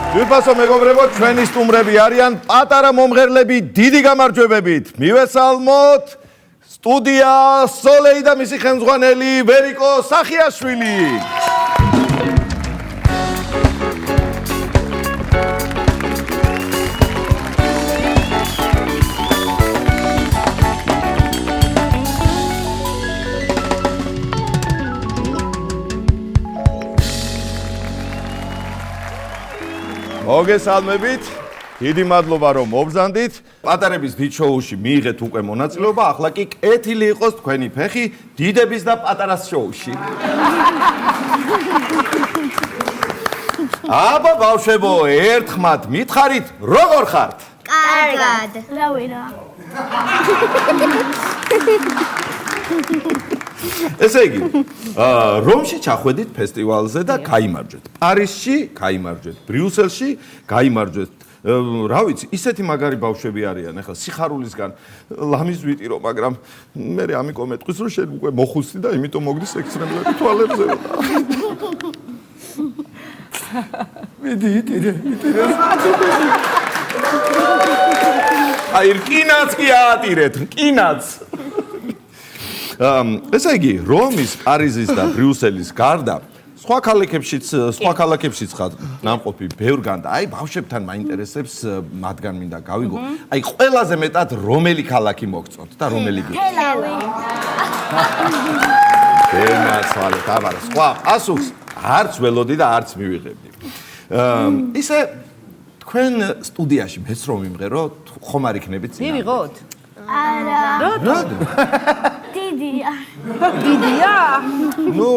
ვიფასო მეგობრებო, ჩვენი სტუმრები არიან პატარა მომღერლები დიდი გამარჯვებებით. მივესალმოთ სტუდია სოლეი და მისი ხელმძღვანელი ვერიკო სახიაშვილი. მოგესალმებით, დიდი მადლობა რომ მობრძანდით. პატარების დიდ შოუში მიიღეთ უკვე მონაწილეობა, ახლა კი კეთილი იყოს თქვენი ფეხი დიდების და პატარას შოუში. აბა ბავშვებო, ერთხმად მითხარით, როგორ ხართ? კარგად. რავირა. ესე იგი, რომში ჩახვედით ფესტივალზე და გაიმარჯვეთ. პარიზში გაიმარჯვეთ, ბრიუსელში გაიმარჯვეთ. რა ვიცი, ისეთი მაგარი ბავშვები არიან, ახლა სიხარულისგან ლამის ვიტირო, მაგრამ მე ამიკო მეტყვის რომ შენ უკვე მოხუსტი და იმიტომ მოგდის ექსტრემლები თვალებზე. მიდი, იტირე. აი, რკინაც კი აატირეთ, რკინაც. ესე იგი, რომის, პარიზის და ბრიუსელის გარდა სხვა ქალაქებშიც ხარ ნამყოფი ბევრგან და აი ბავშვებთან მაინტერესებს მათგან მინდა გავიგო. აი ყველაზე მეტად რომელი ქალაქი მოგწონთ და რომელი თელავი. დენაცვალეთ, აბარა, სხვა პასუხს არც ველოდი და არც მივიღებდი. ისე თქვენ სტუდიაში მეც რომ მიმღერო, ხომ არ იქნებით წინა? მივიღოთ? არა. რა? დიდია. დიდია? ნუ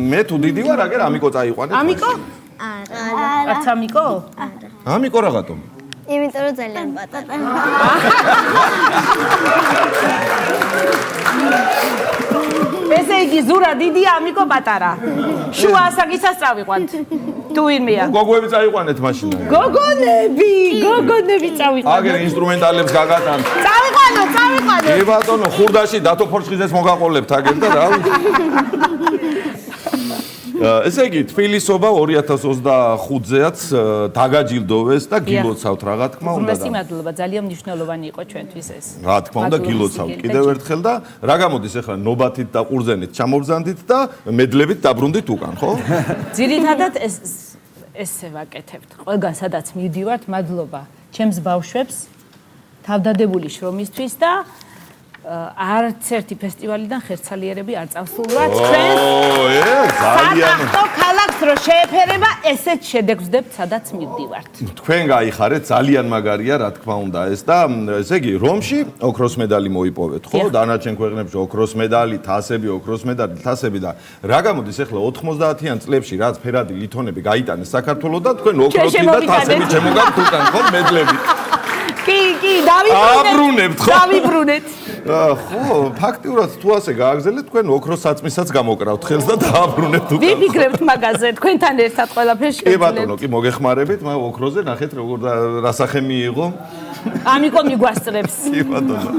მე თუ დიდი ვარ, აგერ ამიკო წაიყვანეთ. ამიკო? არა. რაც ამიკო? ამიკო რაღაცომ. იმიტომ რომ ძალიან პატარა. ესე იგი ზურა დიდია, ამიკო პატარა. შუა ასაკისას წავიყვანთ. თუ ვინმეა? გოგოები წაიყვანეთ მაშინ. გოგონები წავიყვანთ. აგერ ინსტრუმენტალებს გაგატანთ. წავიყვანო. კი ბატონო, ხურდაში დათო ფორჩხიძეს მოგაყოლებთ აგერ და რა. ესე იგი, თბილისობა 2025-ზეაც დაგაჯილდოვეს და გილოცავთ რა თქმა უნდა. უღრმესი მადლობა, ძალიან მნიშვნელოვანი იყო ჩვენთვის ეს. რა თქმა უნდა, გილოცავთ კიდევ ერთხელ და რა გამოდის ახლა ნობათით და ყურძენით ჩამობრძანდით და მედლებით დაბრუნდით უკან, ხო? ძირითადად ესე ვაკეთებთ. ყველგან სადაც მივდივართ, მადლობა ჩემს ბავშვებს თავდადებული შრომისთვის და არც ერთი ფესტივალიდან ხერცალიერები არ წავსულვართ ჩვენს ძალიან ქალაქს რო შეეფერება ესეთ შედეგს ვდებთ სადაც მივდივართ. თქვენ გაიხარეთ, ძალიან მაგარია რა თქმა უნდა ეს და ესე იგი რომში ოქროს медаლი მოიპოვეთ, ხო? დანარჩენ ქვეყნებში ოქროს медаლი, თასები, ოქროს медаლი, თასები და რა გამოდის ახლა 90-იან წლებში რაც ფერადი ლითონები გაიტანეს საქართველოსთან, თქვენ ოქროსი და თასები შემოგართ უკან, ხო? медლები. კი, დაბრუნებთ, ხო? დავიბრუნეთ. ხო, ფაქტიურად თუ ასე გააგზელეთ, თქვენ ოქროს საწმისაც გამოკრავთ ხელს და დააბრუნებთ უკან. ვიფიქრებთ მაგაზე, თქვენთან ერთად ყველაფერს კი ბატონო, კი მოგეხმარებით, მაგრამ ოქროზე ნახეთ როგორ რა სახე მიიღო. ამიკო მიგვასწრებს. კი ბატონო.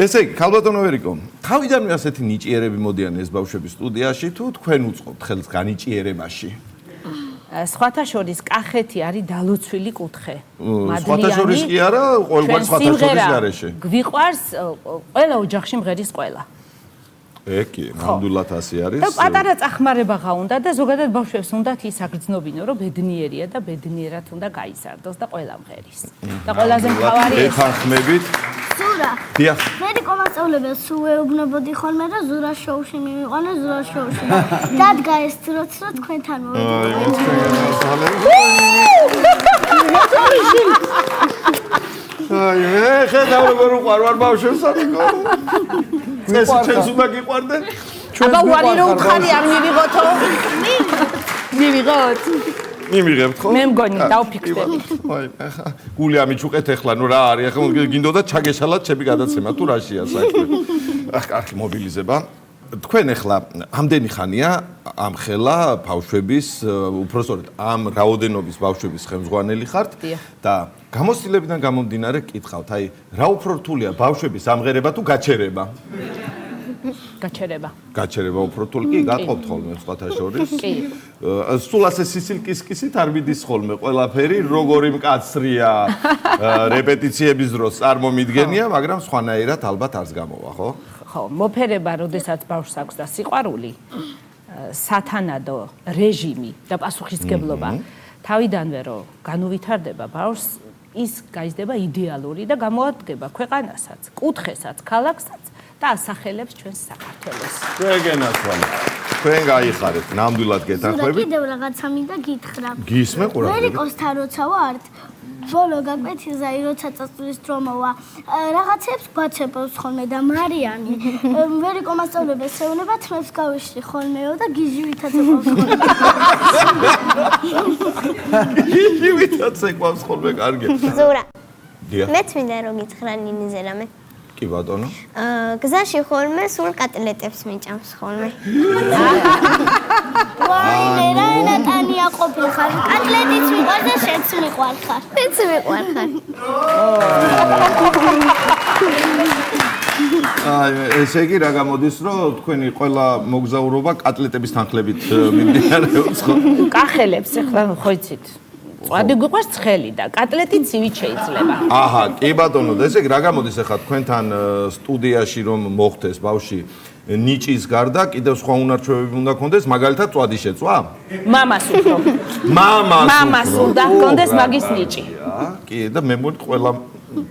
ესე იგი, ქალბატონო ვერიკო, თავიდანვე ასეთი ნიჭიერები მოდიან ეს ბავშვები სტუდიაში თუ თქვენ უწყობთ ხელს განიჭიერებაში? სხვათა შორის კახეთი არის დალოცვილი კუთხე. სხვათა შორის კი არა, ყოველგვარ სხვათა შორის გარეშე. გვიყვარს ყველა ოჯახში მღერის ყველა. ეკი, ნამდვილად ასე არის. და პატარა წახმარებაღა უნდა და ზოგადად ბავშვებს უნდათ ის აგრძნობინო, რომ ბედნიერია და ბედნიერად უნდა გაიზარდოს და ყველა მღერის. და ყველაზე მთავარი ეს. ეხანხმებით. ზურა. დიახ. ვერიკო მასწავლებელს უეუბნებოდი ხოლმე რომ ზურა შოუში მივიყვანე, ზურა შოუში. დადგა ეს დროც რომ თქვენთან აი, მე ხედავ როგორ უყარ ბავშვებს ამიკო. ეს ჩვენს უნდა გიყვარდე? აბა უარი რომ უთხარი არ მივიღოთო? მივიღოთ. მივიღებთ ხო? მე მგონი დავფიქრდებით. აი, ახლა გული ამიჩუყეთ ახლა, ნუ რა არის? ახლა გინდოდა ჩაგეშალათ ჩემი გადაცემა თუ რაშია საქმე. ახ, კარგი მობილიზება. თქვენ ახლა ამდენი ხანია ამ ხელა ბავშვების, უпроსტოდ ამ რაოდენობის ბავშვების ხელმძღვანელი ხართ და გამოცდილებიდან გამომდინარე კითხავთ, აი, რა უფრო რთულია ბავშვების ამღერება თუ გაჩერება? გაჩერება. გაჩერება უფრო რთული კი გატყობთ ხოლმე სხვათა შორის. კი. სულ ასე სისილკისკისით არ მიდის ხოლმე ყველაფერი, როგორი მკაცრია რეპეტიციების დროს წარმომიდგენია, მაგრამ სხვანაირად ალბათ არც გამოვა, ხო? ხო, მოფერება, როდესაც ბავშვს აქვს და სიყვარული, სათანადო რეჟიმი და პასუხისმგებლობა თავიდანვე რომ განუვითარდება ბავშვს, ის გაიზრდება იდეალური და გამოადგება ქვეყანასაც, კუთხესაც, ქალაქსაც და ასახელებს ჩვენს საქართველოს. შეგენაცვალე. თქვენ გაიხარეთ, ნამდვილად გეთანხმებით. კიდევ რაღაცა მინდა გითხრა. გისმე ყურადღება. ვერიკოსთან როცა ვართ, ბოლო გაკვეთილზე როცა წასვლის დრო მოვა, რაღაცებს გვაცებობს ხოლმე და მარიამი ვერიკო მასწავლებელი ეუბნება თმებს გავიშლი ხოლმეო და გიჟივითაც ეყვავს ხოლმე. გიჟივითაც ეყვავს ხოლმე, კარგი. ზურა. დიახ. მეც მინდა რომ გითხრა ნინიზე რამე. კი ბატონო. გზაში ხოლმე სულ კატლეტებს მიჭამს ხოლმე. ვაიმე, რა ენატანია ყოფილხარ. კატლეტიც მიყვარ და შენც მიყვარხარ. მეც მიყვარხარ. ესე იგი რა გამოდის, რომ თქვენი ყველა მოგზაურობა კატლეტების თანხლებით მიმდინარეობს, ხო? კახელებს ეხლა ხო იცით? წვადი გვიყვარს ცხელი და კატლეტი ცივით შეიძლება. აჰა, კი ბატონო, ესე იგი რა გამოდის ახლა თქვენთან სტუდიაში რომ მოხდეს ბავში ნიჭის გარდა კიდევ სხვა უნარჩვევები უნდა გქონდეს, მაგალითად წვადი შეწვა? მამას უფრო. მამას უნდა გქონდეს მაგის ნიჭი. კი და მე მგონი ყველა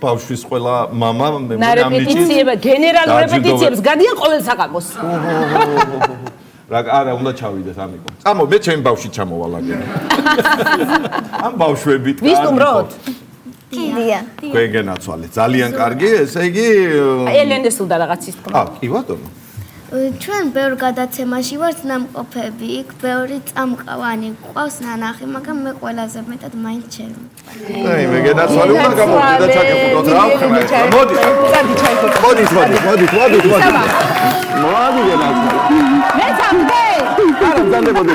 ბავშვის ყველა მამა მე მგონი ამ ნიჭის რეპეტიციები, გენერალურ რეპეტიციებს გადიან ყოველ საღამოს. რა არა უნდა ჩავიდეთ ამიკო. წამო მე ჩემი ბავშვი ჩამოვალაგე. ამ ბავშვებით ვის სტუმრობთ? კიდია. თქვენ გენაცვალეთ. ძალიან კარგი, ესე იგი ელენეს უნდა რაღაც ის თქმა. კი ბატონო. ჩვენ ბევრ გადაცემაში ვართ ნამყოფები, იქ ბევრი წამყავანი გვყავს ნანახი, მაგრამ მე ყველაზე მეტად მაინც ჩემ. აი მე გენაცვალე უნდა გამოვიდე და ჩაგეხუტოთ რა ვქნა. მოდი. მოდი. მოდი გენაცვალე. მე წამდგე. არა დამდებოდი.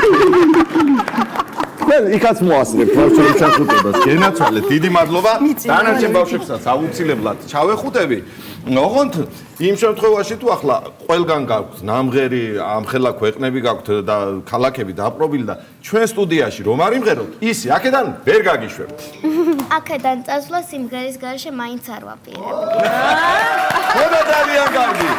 თქვენ იქაც მოასწრებთ ბავშვების ჩახუტებას. გენაცვალეთ, დიდი მადლობა. დანარჩენ ბავშვებსაც აუცილებლად ჩავეხუტები. ოღონდ იმ შემთხვევაში თუ ახლა ყველგან გაქვთ ნამღერი, ამხელა ქვეყნები გაქვთ და ქალაქები დაპყრობილი და ჩვენ სტუდიაში რომ არ იმღეროთ, ისი აქედან ვერ გაგიშვებთ. აქედან წასვლა სიმღერის გარეშე მაინც არ ვაპირებ. ხოდა ძალიან კარგი.